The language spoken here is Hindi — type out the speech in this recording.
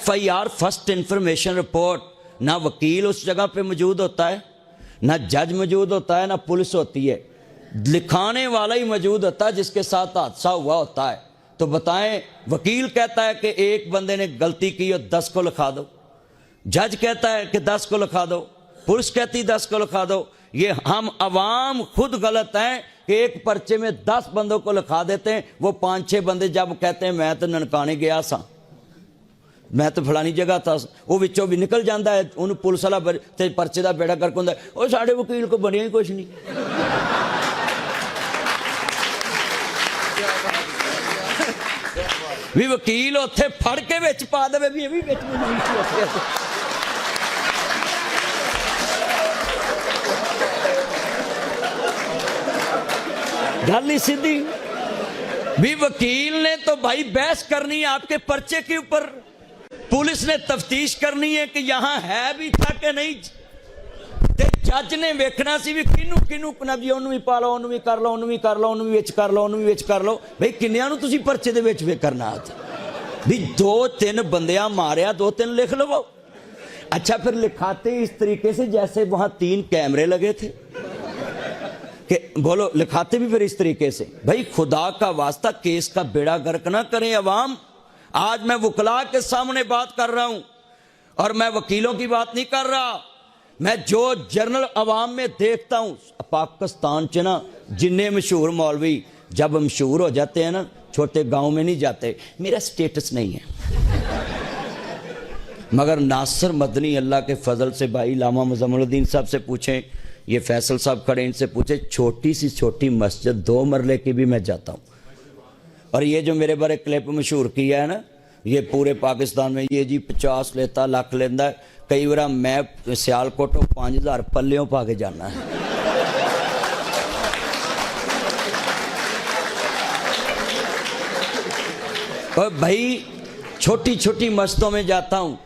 FIR फर्स्ट इंफॉर्मेशन रिपोर्ट, ना वकील उस जगह पे मौजूद होता है, ना जज मौजूद होता है, ना पुलिस होती है, लिखाने वाला ही मौजूद होता है जिसके साथ हादसा हुआ होता है। तो बताएं, वकील कहता है कि एक बंदे ने गलती की और 10 को लिखा दो, जज कहता है कि 10 को लिखा दो, पुलिस कहती 10 को लिखा दो। ये हम अवाम खुद गलत हैं कि एक पर्चे में 10 बंदों को लिखा देते हैं। वो 5-6 बंदे जब कहते हैं मैं तो ननकाने गया सा, मैं तो फलानी जगह था, वो विचों भी निकल जाता है, उन्होंने पुलिस वाला परचे का बेड़ा करके होंगे, वो साढ़े वकील को बनिया ही कुछ नहीं। भी वकील उत्थे फड़ के विच पा दे भी, ये भी विच गल ही सीधी। भी वकील ने तो भाई बहस करनी है आपके पर्चे के ऊपर, पुलिस ने तफ्तीश करनी है कि यहां है भी था कि नहीं, ते जज ने वेखना सी भी किनू किनू जी ओनू भी पा लो, ओनू भी कर लो, ओनू भी कर लो, ओनू भी विच कर लो, ओनू भी विच कर लो। भाई किन्नियां नूं तुसीं पर्चे दे विच वे करना भी 2-3 बंदियां मारिया, 2-3 लिख लो। अच्छा, फिर लिखाते इस तरीके से जैसे वहां 3 कैमरे लगे थे कि बोलो, लिखाते भी फिर इस तरीके से। भाई खुदा का वास्ता केस का बेड़ा गर्क ना करें अवाम। आज मैं वकला के सामने बात कर रहा हूं और मैं वकीलों की बात नहीं कर रहा, मैं जो जर्नल अवाम में देखता हूं। पाकिस्तान च ना जिन्ने मशहूर मौलवी जब मशहूर हो जाते हैं ना, छोटे गांव में नहीं जाते, मेरा स्टेटस नहीं है। मगर नासिर मदनी अल्लाह के फजल से, भाई लामा मुजम्मिल साहब से पूछें, ये फैसल साहब खड़े, इनसे पूछे, छोटी सी छोटी मस्जिद 2 मरले की भी मैं जाता हूँ। और ये जो मेरे बारे क्लिप मशहूर किया है ना, ये पूरे पाकिस्तान में ये जी 50 लेता, लाख लेता है। कई बार मैं सियालकोट 5000 पल्लियों पा के जाना है। और भाई छोटी छोटी मस्जिदों में जाता हूँ,